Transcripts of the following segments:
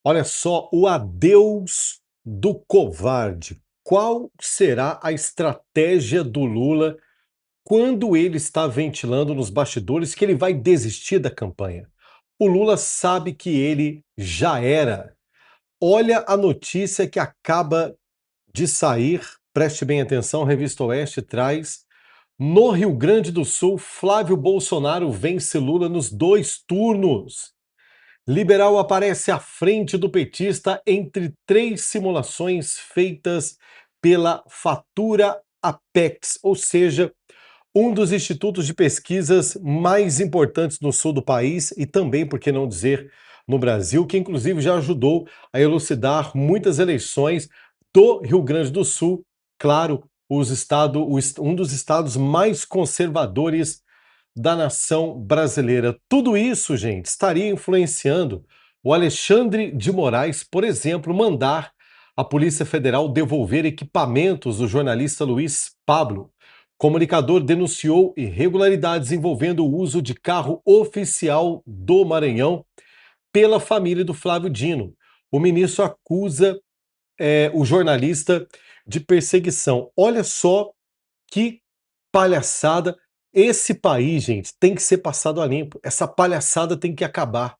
Olha só, o adeus do covarde. Qual será a estratégia do Lula quando ele está ventilando nos bastidores que ele vai desistir da campanha? O Lula sabe que ele já era. Olha a notícia que acaba de sair, preste bem atenção, a Revista Oeste traz. No Rio Grande do Sul, Flávio Bolsonaro vence Lula nos 2 turnos. Liberal aparece à frente do petista entre 3 simulações feitas pela Fatura Apex, ou seja, um dos institutos de pesquisas mais importantes no sul do país e também, por que não dizer, no Brasil, que inclusive já ajudou a elucidar muitas eleições do Rio Grande do Sul, claro, um dos estados mais conservadores da nação brasileira. Tudo isso, gente, estaria influenciando o Alexandre de Moraes, por exemplo, mandar a Polícia Federal devolver equipamentos do jornalista Luiz Pablo. Comunicador denunciou irregularidades envolvendo o uso de carro oficial do Maranhão pela família do Flávio Dino. O ministro acusa o jornalista de perseguição. Olha só que palhaçada. Esse país, gente, tem que ser passado a limpo. Essa palhaçada tem que acabar.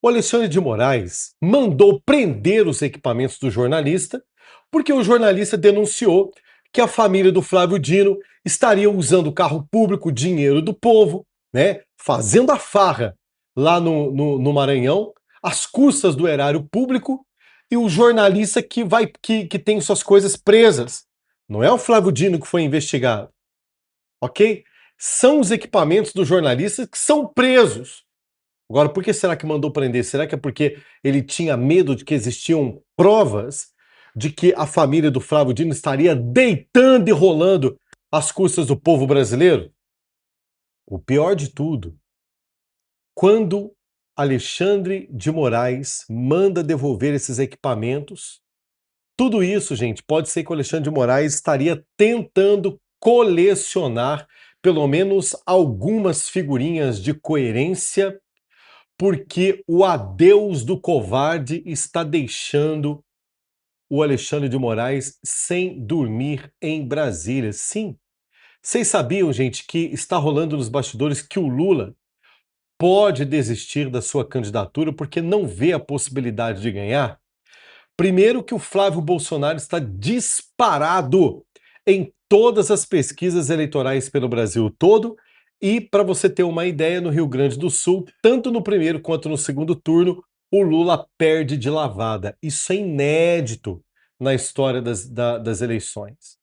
O Alexandre de Moraes mandou prender os equipamentos do jornalista, porque o jornalista denunciou que a família do Flávio Dino estaria usando o carro público, dinheiro do povo, né, fazendo a farra lá no Maranhão, às custas do erário público, e o jornalista que tem suas coisas presas. Não é o Flávio Dino que foi investigado, ok? São os equipamentos do jornalista que são presos. Agora, por que será que mandou prender? Será que é porque ele tinha medo de que existiam provas de que a família do Flávio Dino estaria deitando e rolando às custas do povo brasileiro? O pior de tudo, quando Alexandre de Moraes manda devolver esses equipamentos, tudo isso, gente, pode ser que o Alexandre de Moraes estaria tentando colecionar pelo menos algumas figurinhas de coerência, porque o adeus do covarde está deixando o Alexandre de Moraes sem dormir em Brasília. Sim, vocês sabiam, gente, que está rolando nos bastidores que o Lula pode desistir da sua candidatura porque não vê a possibilidade de ganhar? Primeiro que o Flávio Bolsonaro está disparado em todas as pesquisas eleitorais pelo Brasil todo. E para você ter uma ideia, no Rio Grande do Sul, tanto no primeiro quanto no segundo turno, o Lula perde de lavada. Isso é inédito na história das eleições.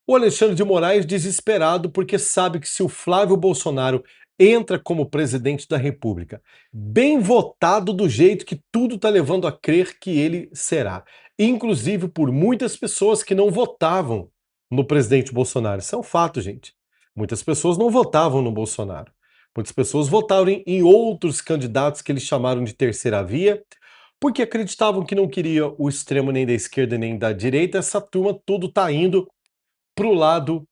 O Alexandre de Moraes desesperado porque sabe que se o Flávio Bolsonaro entra como presidente da República, bem votado do jeito que tudo está levando a crer que ele será, inclusive por muitas pessoas que não votavam no presidente Bolsonaro. Isso é um fato, gente. Muitas pessoas não votavam no Bolsonaro. Muitas pessoas votaram em outros candidatos que eles chamaram de terceira via, porque acreditavam que não queria o extremo nem da esquerda nem da direita. Essa turma tudo está indo para o lado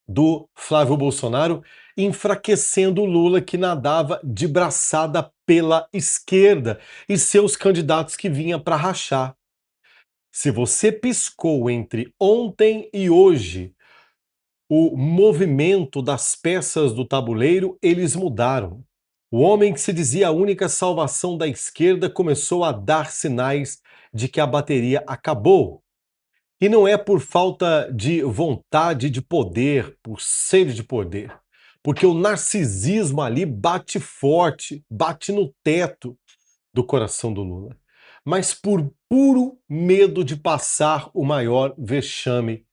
do Flávio Bolsonaro, enfraquecendo o Lula, que nadava de braçada pela esquerda, e seus candidatos que vinham para rachar. Se você piscou entre ontem e hoje, o movimento das peças do tabuleiro, eles mudaram. O homem que se dizia a única salvação da esquerda começou a dar sinais de que a bateria acabou. E não é por falta de vontade de poder, por sede de poder, porque o narcisismo ali bate forte, bate no teto do coração do Lula, mas por puro medo de passar o maior vexame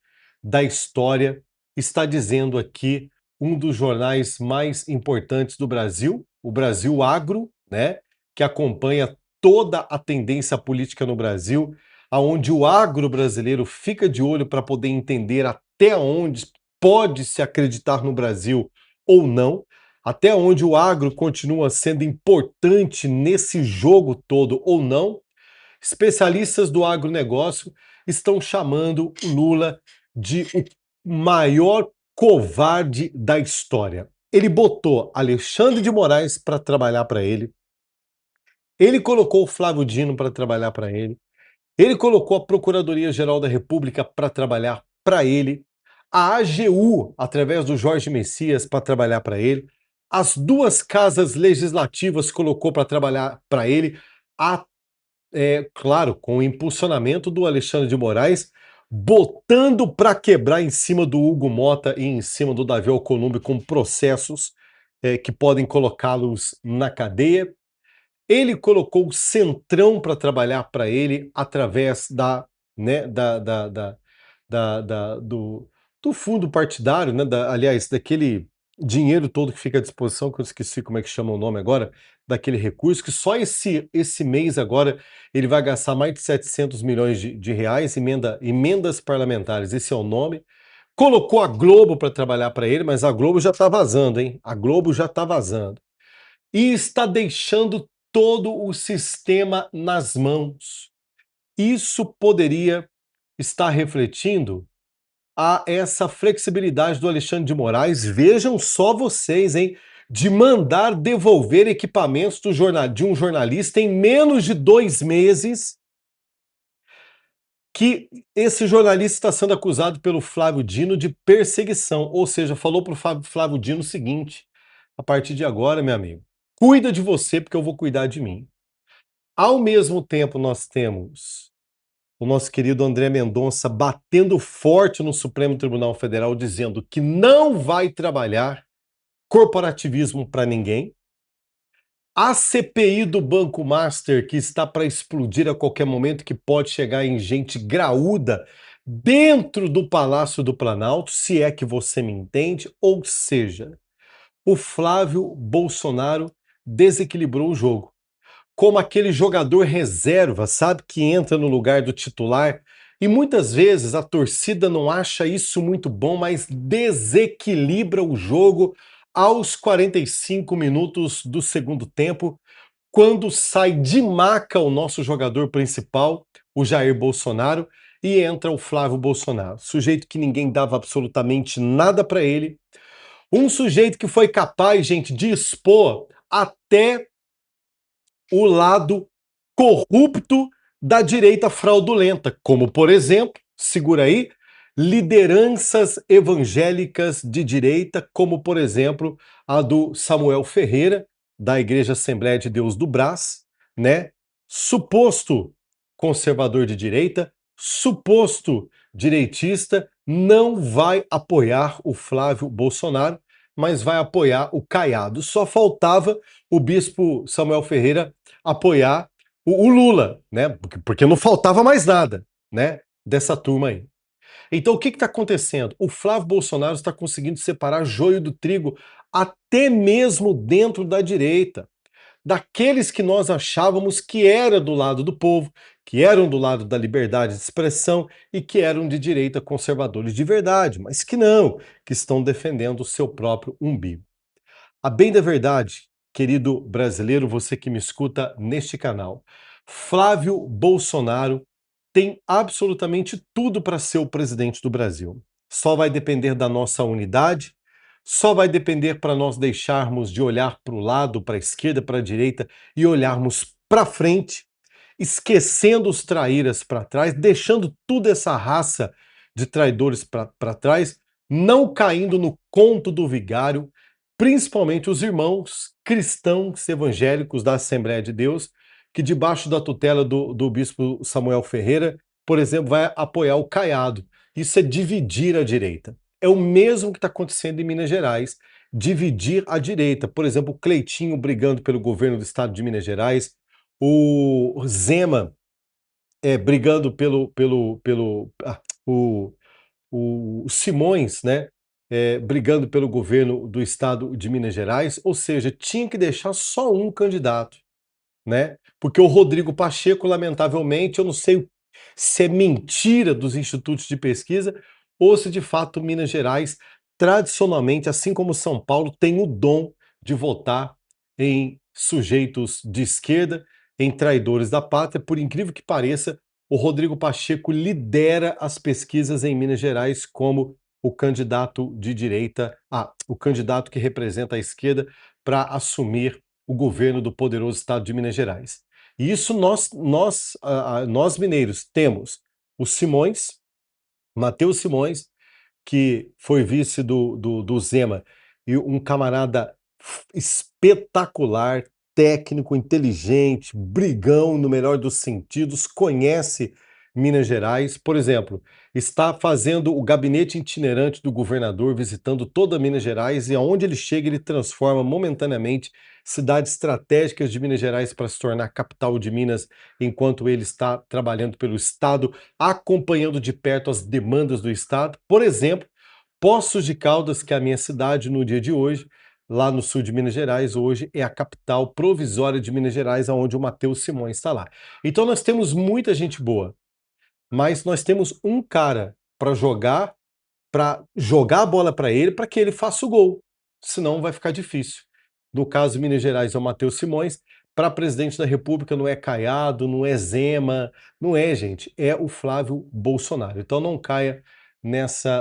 da história, está dizendo aqui um dos jornais mais importantes do Brasil, o Brasil Agro, né, que acompanha toda a tendência política no Brasil, aonde o agro brasileiro fica de olho para poder entender até onde pode se acreditar no Brasil ou não, até onde o agro continua sendo importante nesse jogo todo ou não. Especialistas do agronegócio estão chamando o Lula de o maior covarde da história. Ele botou Alexandre de Moraes para trabalhar para ele, Ele colocou o Flávio Dino para trabalhar para ele. Ele colocou a Procuradoria-Geral da República para trabalhar para ele, a AGU, através do Jorge Messias, para trabalhar para ele, as duas casas legislativas colocou para trabalhar para ele, claro, com o impulsionamento do Alexandre de Moraes, botando para quebrar em cima do Hugo Mota e em cima do Davi Alcolumbre com processos que podem colocá-los na cadeia. Ele colocou o Centrão para trabalhar para ele através né, do fundo partidário, né, aliás, daquele dinheiro todo que fica à disposição, que eu esqueci como é que chama o nome agora, daquele recurso, que só esse mês agora ele vai gastar mais de 700 milhões de reais, emendas parlamentares, esse é o nome. Colocou a Globo para trabalhar para ele, mas a Globo já está vazando, hein? A Globo já está vazando e está deixando todo o sistema nas mãos. Isso poderia estar refletindo a essa flexibilidade do Alexandre de Moraes. Vejam só vocês, hein? De mandar devolver equipamentos de um jornalista em menos de 2 meses, que esse jornalista está sendo acusado pelo Flávio Dino de perseguição, ou seja, falou para o Flávio Dino o seguinte: a partir de agora, meu amigo, cuida de você porque eu vou cuidar de mim. Ao mesmo tempo, nós temos o nosso querido André Mendonça batendo forte no Supremo Tribunal Federal, dizendo que não vai trabalhar corporativismo para ninguém. A CPI do Banco Master, que está para explodir a qualquer momento, que pode chegar em gente graúda dentro do Palácio do Planalto, se é que você me entende. Ou seja, o Flávio Bolsonaro desequilibrou o jogo. Como aquele jogador reserva, sabe, que entra no lugar do titular. E muitas vezes a torcida não acha isso muito bom, mas desequilibra o jogo aos 45 minutos do segundo tempo, quando sai de maca o nosso jogador principal, o Jair Bolsonaro, e entra o Flávio Bolsonaro, sujeito que ninguém dava absolutamente nada para ele, um sujeito que foi capaz, gente, de expor até o lado corrupto da direita fraudulenta, como, por exemplo, segura aí, lideranças evangélicas de direita, como, por exemplo, a do Samuel Ferreira, da Igreja Assembleia de Deus do Brás, né? Suposto conservador de direita, suposto direitista, não vai apoiar o Flávio Bolsonaro, mas vai apoiar o Caiado. Só faltava o bispo Samuel Ferreira apoiar o Lula, né? Porque não faltava mais nada, né? Dessa turma aí. Então o que está acontecendo? O Flávio Bolsonaro está conseguindo separar joio do trigo até mesmo dentro da direita. Daqueles que nós achávamos que era do lado do povo, que eram do lado da liberdade de expressão e que eram de direita conservadores de verdade, mas que não, que estão defendendo o seu próprio umbigo. A bem da verdade, querido brasileiro, você que me escuta neste canal, Flávio Bolsonaro tem absolutamente tudo para ser o presidente do Brasil. Só vai depender da nossa unidade, só vai depender para nós deixarmos de olhar para o lado, para a esquerda, para a direita e olharmos para frente, esquecendo os traíras para trás, deixando toda essa raça de traidores para trás, não caindo no conto do vigário, principalmente os irmãos cristãos evangélicos da Assembleia de Deus, que debaixo da tutela do bispo Samuel Ferreira, por exemplo, vai apoiar o Caiado. Isso é dividir a direita. É o mesmo que está acontecendo em Minas Gerais, dividir a direita. Por exemplo, o Cleitinho brigando pelo governo do estado de Minas Gerais, o Zema brigando o Simões, né, brigando pelo governo do estado de Minas Gerais, ou seja, tinha que deixar só um candidato, né? Porque o Rodrigo Pacheco, lamentavelmente, eu não sei se é mentira dos institutos de pesquisa ou se de fato Minas Gerais, tradicionalmente, assim como São Paulo, tem o dom de votar em sujeitos de esquerda, em traidores da pátria. Por incrível que pareça, o Rodrigo Pacheco lidera as pesquisas em Minas Gerais como o candidato de direita, o candidato que representa a esquerda para assumir o governo do poderoso estado de Minas Gerais. E isso nós mineiros temos o Simões, Matheus Simões, que foi vice do Zema, e um camarada espetacular, técnico, inteligente, brigão no melhor dos sentidos, conhece Minas Gerais. Por exemplo, está fazendo o gabinete itinerante do governador, visitando toda Minas Gerais, e aonde ele chega, ele transforma momentaneamente cidades estratégicas de Minas Gerais para se tornar capital de Minas, enquanto ele está trabalhando pelo Estado, acompanhando de perto as demandas do Estado. Por exemplo, Poços de Caldas, que é a minha cidade no dia de hoje, lá no sul de Minas Gerais, hoje é a capital provisória de Minas Gerais, onde o Matheus Simões está lá. Então nós temos muita gente boa, mas nós temos um cara para jogar a bola para ele, para que ele faça o gol. Senão vai ficar difícil. No caso, Minas Gerais é o Matheus Simões. Para presidente da República não é Caiado, não é Zema, não é, gente, é o Flávio Bolsonaro. Então não caia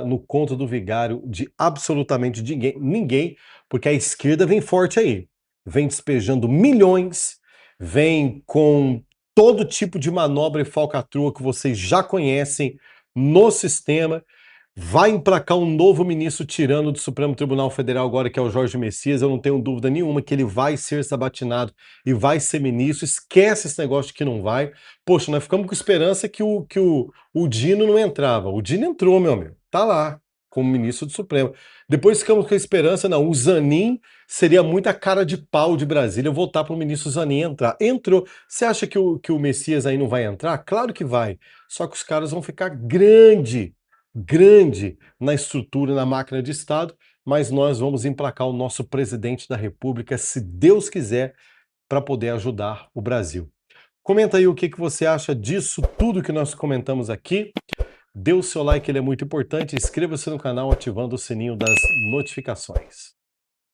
no conto do vigário de absolutamente ninguém, porque a esquerda vem forte aí. Vem despejando milhões, vem com todo tipo de manobra e falcatrua que vocês já conhecem no sistema. Vai emplacar um novo ministro tirano do Supremo Tribunal Federal agora, que é o Jorge Messias. Eu não tenho dúvida nenhuma que ele vai ser sabatinado e vai ser ministro. Esquece esse negócio de que não vai. Poxa, nós ficamos com esperança que o Dino não entrava. O Dino entrou, meu amigo. Tá lá, como ministro do Supremo. Depois ficamos com a esperança, não, o Zanin seria muita cara de pau de Brasília voltar para o ministro Zanin entrar. Entrou. Você acha que o Messias aí não vai entrar? Claro que vai. Só que os caras vão ficar grande na estrutura, na máquina de Estado, mas nós vamos emplacar o nosso presidente da República, se Deus quiser, para poder ajudar o Brasil. Comenta aí o que você acha disso, tudo que nós comentamos aqui. Dê o seu like, ele é muito importante. Inscreva-se no canal ativando o sininho das notificações.